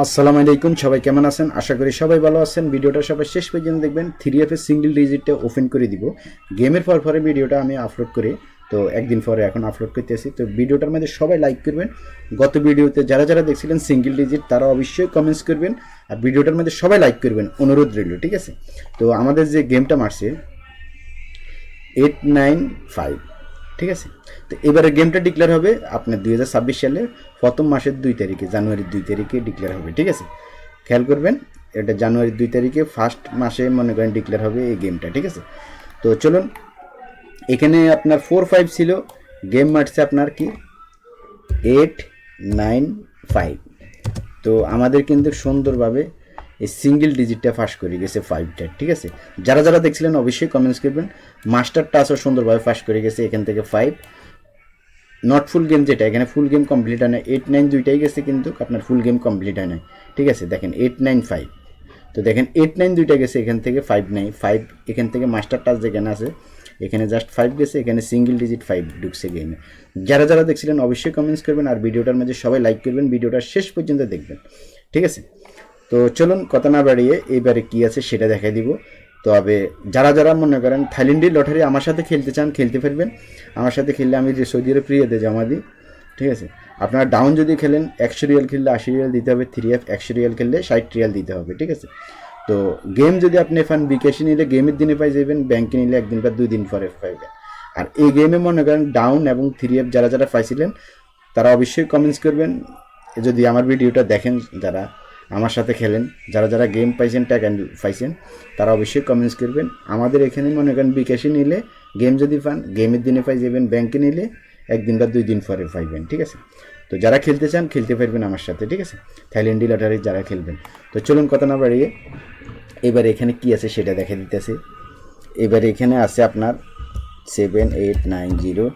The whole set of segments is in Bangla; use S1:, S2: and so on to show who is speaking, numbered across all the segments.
S1: আসসালামু আলাইকুম, সবাই কেমন আছেন? আশা করি সবাই ভালো আছেন। ভিডিওটা সবাই শেষ পর্যন্ত দেখবেন। 3F এর সিঙ্গেল ডিজিটটা ওপেন করে দিব। গেমের পরে ভিডিওটা আমি আপলোড করি, তো একদিন পরে এখন আপলোড করতেছি। তো ভিডিওটার মধ্যে সবাই লাইক করবেন। গত ভিডিওতে যারা যারা দেখছিলেন সিঙ্গেল ডিজিট তারা অবশ্যই কমেন্টস করবেন, আর ভিডিওটার মধ্যে সবাই লাইক করবেন, অনুরোধ রইল, ঠিক আছে? তো আমাদের যে গেমটা মারছে 895, ঠিক আছে? তো এবারে গেমটা ডিক্লেয়ার হবে আপনার 2026 সালের প্রথম মাসের 2 তারিখে, জানুয়ারির 2 তারিখে ডিক্লেয়ার হবে, ঠিক আছে? খেয়াল করবেন, এটা জানুয়ারির 2 তারিখে ফার্স্ট মাসে মনে করেন ডিক্লেয়ার হবে এই গেমটা, ঠিক আছে? তো চলুন, এখানে আপনার 4-5 ছিল, গেম মারছে আপনার কি 8-9-5। তো আমাদের কিন্তু সুন্দরভাবে এই সিঙ্গেল ডিজিটটা ফাঁস করে গেছে 5টা, ঠিক আছে? যারা যারা দেখছিলেন অবশ্যই কমেন্টস করবেন। মাস্টার টাচও সুন্দরভাবে ফাঁস করে গেছে এখান থেকে 5। নট ফুল গেম, যেটা এখানে ফুল গেম কমপ্লিট হয় না, 8-9 দুইটাই গেছে কিন্তু আপনার ফুল গেম কমপ্লিট হয় না, ঠিক আছে? দেখেন 8-9-5, তো দেখেন 8-9 দুইটা গেছে এখান থেকে, 5-9-5 এখান থেকে মাস্টার টাচ যেখানে আছে এখানে জাস্ট 5 গেছে, এখানে সিঙ্গেল ডিজিট 5 ঢুকছে গেমে। যারা যারা দেখছিলেন অবশ্যই কমেন্টস করবেন, আর ভিডিওটার মাঝে সবাই লাইক করবেন, ভিডিওটা শেষ পর্যন্ত দেখবেন, ঠিক আছে? তো চলুন কথা না বাড়িয়ে এইবারে কী আছে সেটা দেখাই দিব। তবে যারা যারা মনে করেন থাইল্যান্ডের লটারি আমার সাথে খেলতে চান খেলতে পারবেন। আমার সাথে খেললে আমি যে সৌদি আরব ফ্রিতে জমা দিই, ঠিক আছে? আপনারা ডাউন যদি খেলেন 100 রিয়াল খেললে 80 রিয়াল দিতে হবে, 3F 100 রিয়াল খেললে 60 রিয়াল দিতে হবে, ঠিক আছে? তো গেম যদি আপনি ফান বিকাশে নিলে গেমের দিনে পাই যাবেন, ব্যাংকে নিলে একদিন বা 2 দিন পরে পাইবেন। আর এই গেমে মনে করেন ডাউন এবং 3F যারা যারা পাইছিলেন তারা অবশ্যই কমেন্টস করবেন। যদি আমার ভিডিওটা দেখেন, যারা আমার সাথে খেলেন, যারা যারা গেম পাইছেন টাকা পাইছেন তারা অবশ্যই কমেন্টস করবেন। আমাদের এখানে মনে করেন বিকাশে নিলে গেম যদি পান গেমের দিনে পাই যাবেন, ব্যাংকে নিলে একদিন বা 2 দিন পরে পাইবেন, ঠিক আছে? তো যারা খেলতে চান খেলতে পারবেন আমার সাথে, ঠিক আছে? থাইল্যান্ডি লটারি যারা খেলবেন। তো চলুন কথা না বাড়িয়ে এবার এখানে কি আছে সেটা দেখা দিতেছে। এবার এখানে আছে আপনার 7890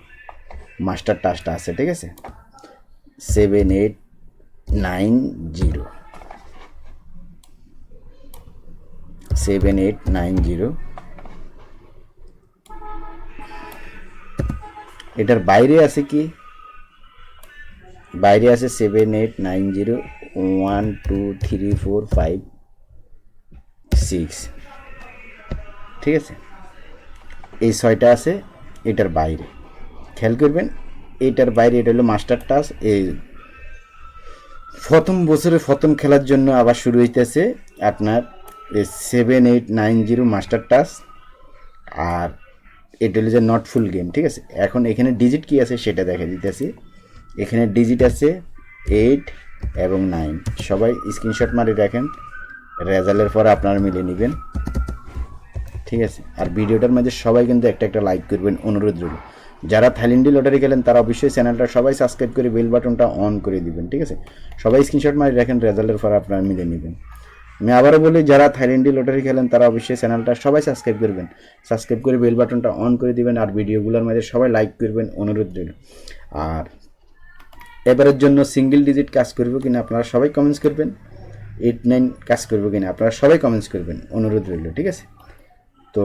S1: মাস্টার টাচটা আছে, ঠিক আছে? 7890 7890, এটার বাইরে আছে কি, বাইরে আছে 7890 1 2 3 4 5 6, ঠিক আছে? এই 6টা আছে এটার বাইরে, খেয়াল করবেন। এইটার বাইরে এটা হলো মাস্টার টাচ। এই প্রথম বছরে প্রথম খেলার জন্য আবার শুরু হইতেছে আপনার 7890 মাস্টার টাচ, আর এটা হলো যে নট ফুল গেম, ঠিক আছে? এখন এখানে ডিজিট কি আছে সেটা দেখা দিতেছি। এখানে ডিজিট আছে 8 এবং 9, সবাই স্ক্রিনশট মারি রাখেন, রেজাল্টের পরে আপনারা মিলে নেবেন, ঠিক আছে? আর ভিডিওটার মাঝে সবাই কিন্তু একটা একটা লাইক করবেন, অনুরোধ রইল। যারা থাইল্যান্ডি লটারি খেলেন তারা অবশ্যই চ্যানেলটা সবাই সাবস্ক্রাইব করে বেল বাটনটা অন করে দিবেন, ঠিক আছে? সবাই স্ক্রিনশট মারি রাখেন, রেজাল্টের পরে আপনারা মিলে নেবেন। আমি আবারও বলি, যারা থাইল্যান্ডি লটারি খেলেন তারা অবশ্যই চ্যানেলটা সবাই সাবস্ক্রাইব করবেন, সাবস্ক্রাইব করে বেল বাটনটা অন করে দিবেন, আর ভিডিওগুলোর মাঝে সবাই লাইক করবেন, অনুরোধ রইল। আর এবারের জন্য সিঙ্গেল ডিজিট কাজ করবে কিনা আপনারা সবাই কমেন্টস করবেন, 8-9 কাজ করবে কিনা আপনারা সবাই কমেন্টস করবেন, অনুরোধ রইল, ঠিক আছে? তো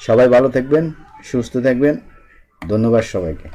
S1: সবাই ভালো থাকবেন, সুস্থ থাকবেন, ধন্যবাদ সবাইকে।